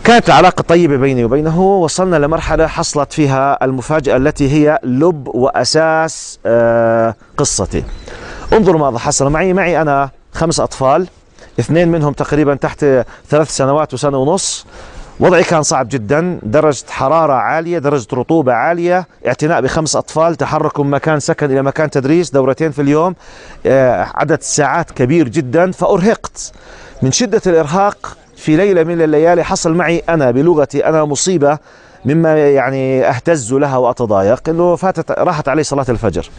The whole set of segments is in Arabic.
كانت العلاقة طيبة بيني وبينه. وصلنا لمرحلة حصلت فيها المفاجأة التي هي لب وأساس قصتي. انظروا ماذا حصل معي أنا 5 أطفال، 2 منهم تقريبا تحت 3 سنوات وسنة ونص. وضعي كان صعب جدا، درجة حرارة عالية، درجة رطوبة عالية، اعتناء ب5 أطفال، تحرك من مكان سكن إلى مكان تدريس 2 في اليوم، عدد ساعات كبير جدا. فأرهقت. من شدة الإرهاق في ليلة من الليالي حصل معي أنا بلغتي أنا مصيبة مما يعني أهتز لها وأتضايق، إنه راحت علي صلاة الفجر.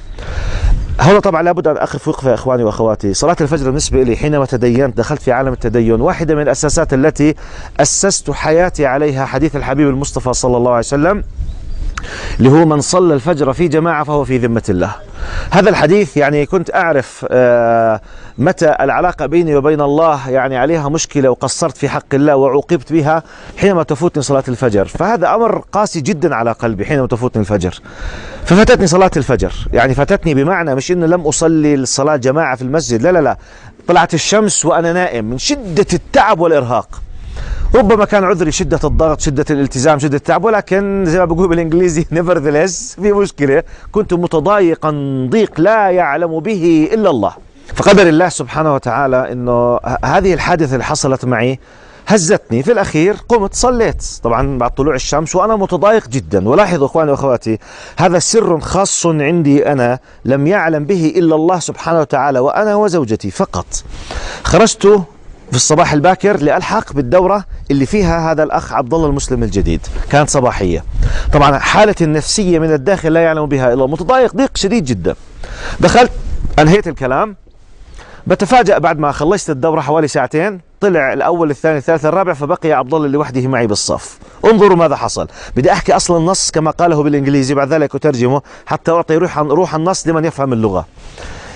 هنا طبعا لابد أن أقف وقفة يا إخواني وأخواتي. صلاة الفجر بالنسبة لي حينما تدينت دخلت في عالم التدين، واحدة من الأساسات التي أسست حياتي عليها حديث الحبيب المصطفى صلى الله عليه وسلم، اللي هو من صلى الفجر في جماعة فهو في ذمة الله. هذا الحديث يعني كنت أعرف متى العلاقة بيني وبين الله يعني عليها مشكلة وقصرت في حق الله وعوقبت بها حينما تفوتني صلاة الفجر. فهذا أمر قاسي جدا على قلبي حينما تفوتني الفجر. ففاتتني صلاة الفجر، يعني فاتتني بمعنى مش إنه لم أصلي الصلاة جماعة في المسجد، لا لا لا، طلعت الشمس وأنا نائم من شدة التعب والإرهاق. ربما كان عذري شدة الضغط، شدة الالتزام، شدة التعب، ولكن زي ما بقول بالإنجليزي nevertheless في مشكلة. كنت متضايقا ضيق لا يعلم به إلا الله. فقدر الله سبحانه وتعالى إنه هذه الحادثة اللي حصلت معي هزتني. في الأخير قمت صليت طبعا بعد طلوع الشمس وأنا متضايق جدا. ولاحظوا إخواني وأخواتي، هذا سر خاص عندي أنا لم يعلم به إلا الله سبحانه وتعالى وأنا وزوجتي فقط. خرجت في الصباح الباكر لألحق بالدورة اللي فيها هذا الأخ عبد الله المسلم الجديد، كانت صباحية. طبعا حالتي النفسية من الداخل لا يعلم بها إلا الله، متضايق ضيق شديد جدا. دخلت أنهيت الكلام، بتفاجأ بعد ما خلصت الدورة حوالي 2 ساعة طلع الأول الثاني الثالث الرابع، فبقي عبد الله لوحده معي بالصف. انظروا ماذا حصل. بدي أحكي أصلا النص كما قاله بالإنجليزي، بعد ذلك أترجمه حتى أعطي روح النص لمن يفهم اللغة.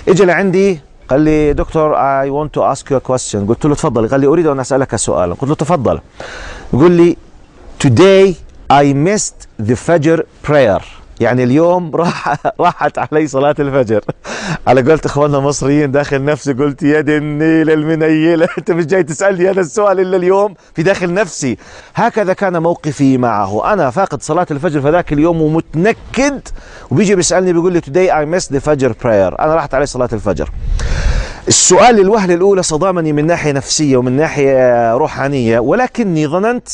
إجا لعندي قال لي دكتور I want to ask you a question. قلت له تفضل. قال لي أريد أن أسألك سؤالا. قلت له تفضل. يقول لي today I missed the Fajr prayer، يعني اليوم راحت علي صلاة الفجر. على قولة اخواننا المصريين داخل نفسي قلت يا دي النيل المنيلة، انت مش جاي تسألني هذا السؤال الا اليوم في داخل نفسي. هكذا كان موقفي معه، انا فاقد صلاة الفجر في ذاك اليوم ومتنكد، وبيجي بيسألني بيقول لي today I missed the Fajr prayer، انا راحت علي صلاة الفجر. السؤال الوهلة الاولى صدمني من ناحية نفسية ومن ناحية روحانية، ولكني ظننت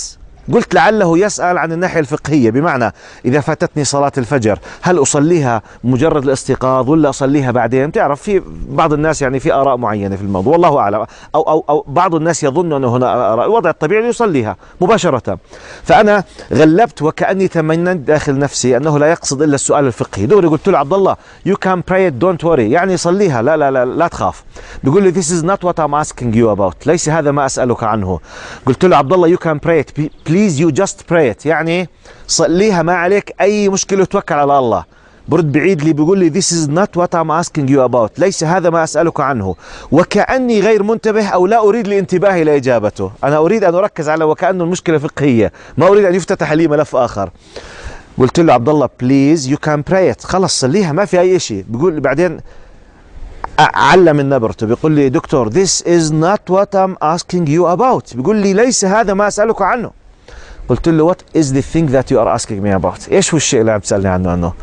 قلت لعله يسأل عن الناحية الفقهية، بمعنى إذا فاتتني صلاة الفجر هل أصليها مجرد الاستيقاظ ولا أصليها بعدين؟ تعرف في بعض الناس يعني في آراء معينة في الموضوع والله أعلم، أو بعض الناس يظن أنه هنا آراء. الوضع الطبيعي يصليها مباشرة. فأنا غلبت وكأني تمنيت داخل نفسي أنه لا يقصد إلا السؤال الفقهي. دغري قلت له عبد الله you can pray it don't worry، يعني صليها لا لا لا لا تخاف. بيقول لي this is not what I'm asking you about، ليس هذا ما أسألك عنه. قلت له عبد الله you can pray it please you just pray it، يعني صليها ما عليك أي مشكلة توكل على الله. برد بعيد لي بيقول لي this is not what I'm asking you about، ليس هذا ما أسألك عنه. وكأني غير منتبه أو لا أريد الانتباه إلى إجابته، أنا أريد أن أركز على وكأنه المشكلة فقهية، ما أريد أن يفتتح لي ملف آخر. قلت له عبد الله please you can pray it، خلص صليها ما في أي شيء. بيقول بعدين علم من نبرته بيقول لي دكتور this is not what I'm asking you about، بيقول لي ليس هذا ما أسألك عنه. قلت له what is the thing that you are asking me about، ايش هو الشيء اللي عم تسألني عنه؟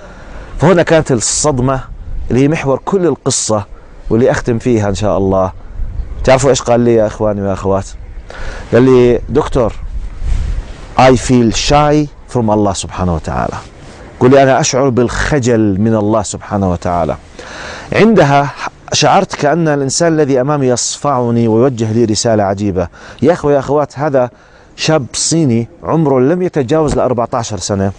فهنا كانت الصدمة اللي هي محور كل القصة واللي أختم فيها إن شاء الله. تعرفوا إيش قال لي يا إخواني وأخوات؟ قال لي دكتور I feel shy from الله سبحانه وتعالى. قال لي أنا أشعر بالخجل من الله سبحانه وتعالى. عندها شعرت كأن الإنسان الذي أمامي يصفعني ويوجه لي رسالة عجيبة. يا أخوة يا أخوات، هذا شاب صيني عمره لم يتجاوز 14 سنة،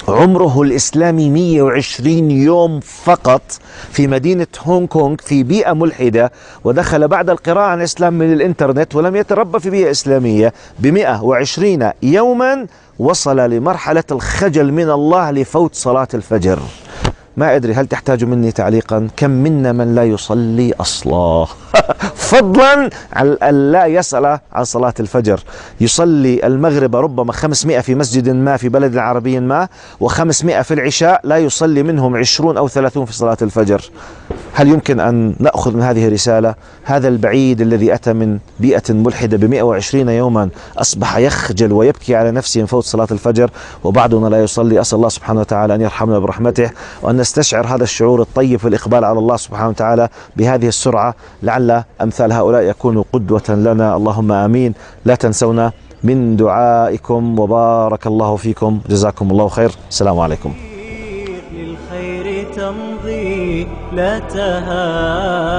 عمره الإسلامي 120 يوم فقط في مدينة هونغ كونغ في بيئة ملحدة، ودخل بعد القراءة عن الإسلام من الإنترنت ولم يتربى في بيئة إسلامية. ب120 يوما وصل لمرحلة الخجل من الله لفوت صلاة الفجر. ما أدري هل تحتاج مني تعليقا؟ كم منا من لا يصلي أصلا فضلا عن أن لا يسأل عن صلاة الفجر. يصلي المغرب ربما 500 في مسجد ما في بلد عربي ما، و500 في العشاء، لا يصلي منهم 20 أو 30 في صلاة الفجر. هل يمكن أن نأخذ من هذه الرسالة هذا البعيد الذي أتى من بيئة ملحدة ب120 يوما أصبح يخجل ويبكي على نفسه من فوت صلاة الفجر وبعدنا لا يصلي؟ أسأل الله سبحانه وتعالى أن يرحمنا برحمته، وأن نستشعر هذا الشعور الطيب في الإقبال على الله سبحانه وتعالى بهذه السرعة، لعل أمثال هؤلاء يكونوا قدوة لنا. اللهم آمين. لا تنسونا من دعائكم، وبارك الله فيكم، جزاكم الله خير. السلام عليكم. للخير تمضي لا تهاب.